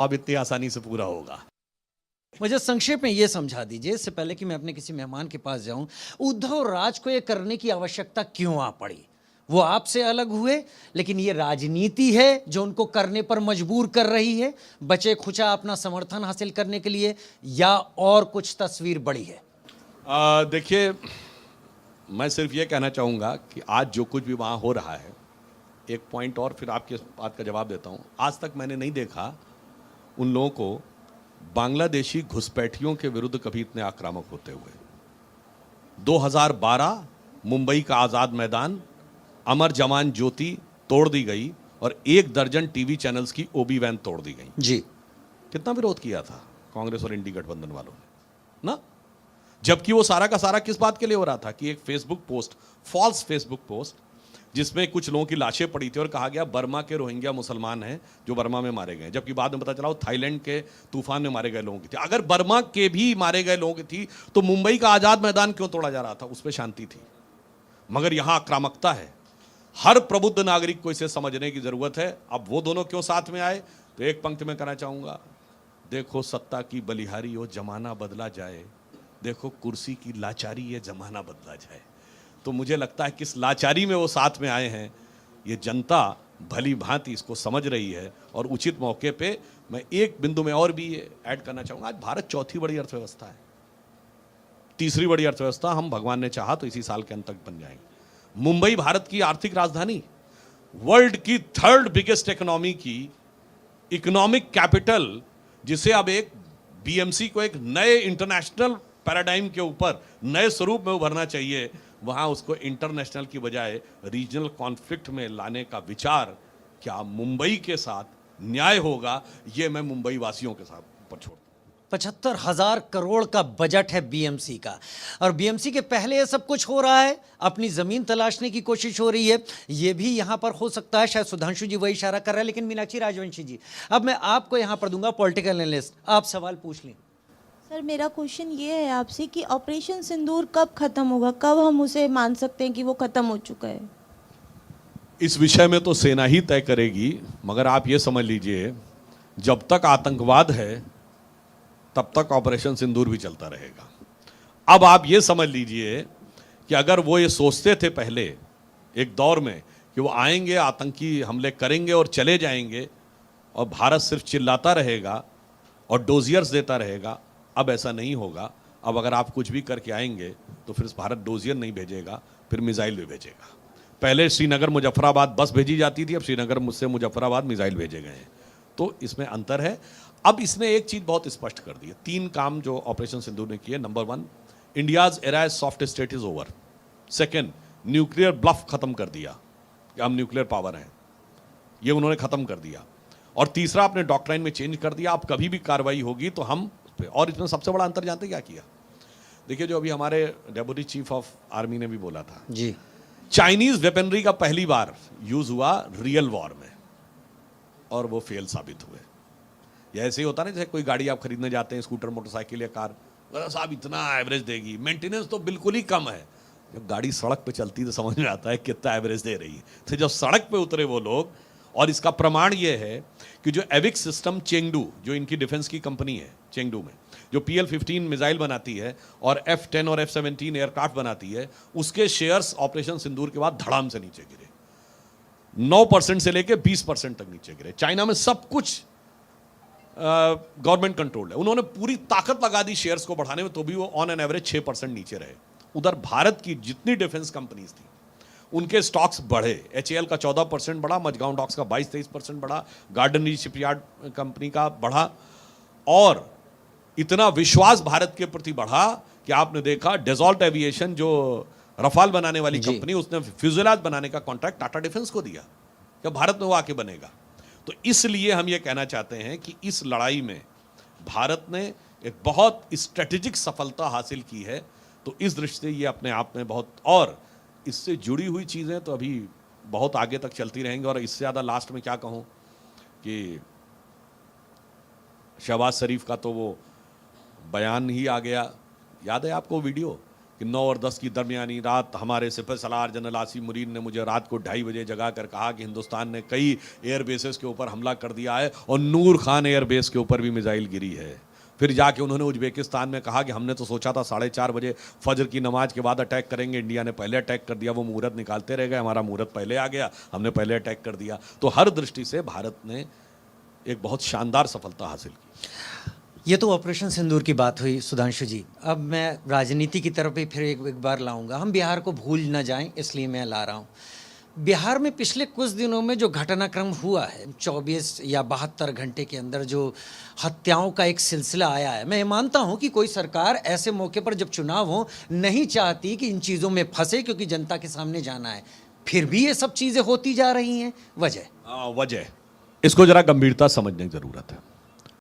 अब इतनी आसानी से पूरा होगा। मुझे संक्षेप में ये समझा दीजिए, इससे पहले कि मैं अपने किसी मेहमान के पास जाऊं, उद्धव राज को ये करने की आवश्यकता क्यों आ पड़ी? वो आपसे अलग हुए, लेकिन ये राजनीति है जो उनको करने पर मजबूर कर रही है, बचे खुचा अपना समर्थन हासिल करने के लिए, या और कुछ तस्वीर बड़ी है? देखिए, मैं सिर्फ ये कहना चाहूँगा कि आज जो कुछ भी वहाँ हो रहा है, एक पॉइंट और फिर आपके बात का जवाब देता हूँ। आज तक मैंने नहीं देखा उन लोगों को बांग्लादेशी घुसपैठियों के विरुद्ध कभी इतने आक्रामक होते हुए। 2012 मुंबई का आज़ाद मैदान, अमर जवान ज्योति तोड़ दी गई और 1 दर्जन टीवी चैनल्स की ओबी वैन तोड़ दी गई। जी, कितना विरोध किया था कांग्रेस और इंडी गठबंधन वालों ने ना? जबकि वो सारा का सारा किस बात के लिए हो रहा था कि एक Facebook post, false Facebook post, जिसमें कुछ लोगों की लाशें पड़ी थी और कहा गया बर्मा के रोहिंग्या मुसलमान हैं जो बर्मा में मारे गए, जबकि बाद में पता चला वो थाईलैंड के तूफान में मारे गए लोगों की थी। अगर बर्मा के भी मारे गए लोगों की थी तो मुंबई का आज़ाद मैदान क्यों तोड़ा जा रहा था? उस पर शांति थी। मगर यहां आक्रामकता है। हर प्रबुद्ध नागरिक को इसे समझने की जरूरत है। अब वो दोनों क्यों साथ में आए? तो एक पंक्ति में कहना चाहूंगा, देखो सत्ता की बलिहारी हो जमाना बदला जाए, देखो कुर्सी की लाचारी ये जमाना बदला जाए। तो मुझे लगता है कि इस लाचारी में वो साथ में आए हैं। ये जनता भली भांति इसको समझ रही है और उचित मौके पे मैं एक बिंदु में और भी ऐड करना चाहूंगा। आज भारत चौथी बड़ी अर्थव्यवस्था है, तीसरी बड़ी अर्थव्यवस्था हम भगवान ने चाहा तो इसी साल के अंत तक बन जाएंगे। मुंबई भारत की आर्थिक राजधानी, वर्ल्ड की 3rd बिगेस्ट इकोनॉमी की इकोनॉमिक कैपिटल, जिसे अब एक बीएमसी को एक नए इंटरनेशनल पैराडाइम के ऊपर नए स्वरूप में उभरना चाहिए, वहां उसको इंटरनेशनल की बजाय रीजनल कॉन्फ्लिक्ट में लाने का विचार क्या मुंबई के साथ न्याय होगा? ये मैं मुंबई वासियों के साथ पर छोड़। 75,000 करोड़ का बजट है बीएमसी का, और बीएमसी के पहले ये सब कुछ हो रहा है, अपनी जमीन तलाशने की कोशिश हो रही है। ये भी यहां पर हो सकता है, शायद सुधांशु जी वही इशारा कर रहे हैं। लेकिन मीनाक्षी राजवंशी जी, अब मैं आपको यहां पर दूंगा पॉलिटिकल एनालिस्ट, आप सवाल पूछ लें। सर, मेरा क्वेश्चन ये है आपसे कि ऑपरेशन सिंदूर कब खत्म होगा? कब हम उसे मान सकते हैं कि वो खत्म हो चुका है? इस विषय में तो सेना ही तय करेगी, मगर आप ये समझ लीजिए, जब तक आतंकवाद है तब तक ऑपरेशन सिंदूर भी चलता रहेगा। अब आप ये समझ लीजिए कि अगर वो ये सोचते थे पहले एक दौर में कि वो आएंगे, आतंकी हमले करेंगे और चले जाएंगे और भारत सिर्फ चिल्लाता रहेगा और डोजियर्स देता रहेगा, अब ऐसा नहीं होगा। अब अगर आप कुछ भी करके आएंगे तो फिर भारत डोजियर नहीं भेजेगा, फिर मिसाइल भी भेजेगा। पहले श्रीनगर मुजफ्फराबाद बस भेजी जाती थी, अब श्रीनगर मुझसे मुजफ्फराबाद मिसाइल भेजे गए हैं। तो इसमें अंतर है। अब इसने एक चीज बहुत स्पष्ट कर दी है, 3 काम जो ऑपरेशन सिंदूर ने किए। Number 1, India's era as soft state is over. Second, nuclear bluff खत्म कर दिया कि हम न्यूक्लियर पावर हैं, ये उन्होंने खत्म कर दिया। और तीसरा, अपने डॉक्ट्राइन में चेंज कर दिया, अब कभी भी कार्रवाई होगी तो हम। और इसमें सबसे बड़ा अंतर जानते क्या किया? देखिए, जो अभी हमारे डेप्यूटी चीफ ऑफ आर्मी ने भी बोला था जी, चाइनीज वेपनरी का पहली बार यूज हुआ रियल वॉर में और वो फेल साबित हुए। ये ऐसे ही होता ना, जैसे कोई गाड़ी आप खरीदने जाते हैं, स्कूटर, मोटरसाइकिल या कार, साहब इतना एवरेज देगी, मेंटेनेंस तो बिल्कुल ही कम है। जब गाड़ी सड़क पे चलती तो समझ में आता है कितना एवरेज दे रही है। तो जब सड़क पे उतरे वो लोग, और इसका प्रमाण ये है कि जो एविक्स सिस्टम चेंगडू, जो इनकी डिफेंस की कंपनी है चेंगडू में, जो PL-15 मिसाइल बनाती है और F-10 और F-17 एयरक्राफ्ट बनाती है, उसके शेयर्स ऑपरेशन सिंदूर के बाद धड़ाम से नीचे गिरे। 9% से लेकर 20% तक नीचे गिरे। चाइना में सब कुछ गवर्नमेंट कंट्रोल्ड है, उन्होंने पूरी ताकत लगा दी शेयर्स को बढ़ाने में, तो भी वो ऑन एन एवरेज 6% नीचे रहे। उधर भारत की जितनी डिफेंस कंपनीज थी उनके स्टॉक्स बढ़े। HAL का 14% बढ़ा, मझगांव डॉक्स का 22-23% बढ़ा, गार्डन रीच शिपयार्ड कंपनी का बढ़ा, और इतना विश्वास भारत के प्रति बढ़ा कि आपने देखा डेजॉल्ट एविएशन, जो रफाल बनाने वाली कंपनी, उसने फ्यूजलाज बनाने का कॉन्ट्रैक्ट टाटा डिफेंस को दिया कि भारत में वो आके बनेगा। तो इसलिए हम ये कहना चाहते हैं कि इस लड़ाई में भारत ने एक बहुत स्ट्रेटेजिक सफलता हासिल की है। तो इस दृष्टि से ये अपने आप में बहुत, और इससे जुड़ी हुई चीज़ें तो अभी बहुत आगे तक चलती रहेंगी। और इससे ज़्यादा लास्ट में क्या कहूँ कि शहबाज शरीफ का तो वो बयान ही आ गया, याद है आपको वीडियो, कि 9 और 10 की दरमियानी रात हमारे सिपह सलार जनरल आसिम मुनीर ने मुझे रात को 2:30 बजे जगा कर कहा कि हिंदुस्तान ने कई एयर बेसेस के ऊपर हमला कर दिया है और नूर खान एयर बेस के ऊपर भी मिसाइल गिरी है। फिर जाके उन्होंने उज्बेकिस्तान में कहा कि हमने तो सोचा था 4:30 बजे फजर की नमाज के बाद अटैक करेंगे, इंडिया ने पहले अटैक कर दिया। वो मुहूर्त निकालते रह गए, हमारा मुहूर्त पहले आ गया, हमने पहले अटैक कर दिया। तो हर दृष्टि से भारत ने एक बहुत शानदार सफलता हासिल की। ये तो ऑपरेशन सिंदूर की बात हुई सुधांशु जी। अब मैं राजनीति की तरफ भी फिर एक बार लाऊंगा। हम बिहार को भूल न जाएं, इसलिए मैं ला रहा हूँ। बिहार में पिछले कुछ दिनों में जो घटनाक्रम हुआ है, 24 या 72 घंटे के अंदर जो हत्याओं का एक सिलसिला आया है, मैं मानता हूं कि कोई सरकार ऐसे मौके पर जब चुनाव हो नहीं चाहती कि इन चीज़ों में फंसे, क्योंकि जनता के सामने जाना है। फिर भी ये सब चीज़ें होती जा रही हैं। वजह वजह इसको जरा गंभीरता समझने की जरूरत है।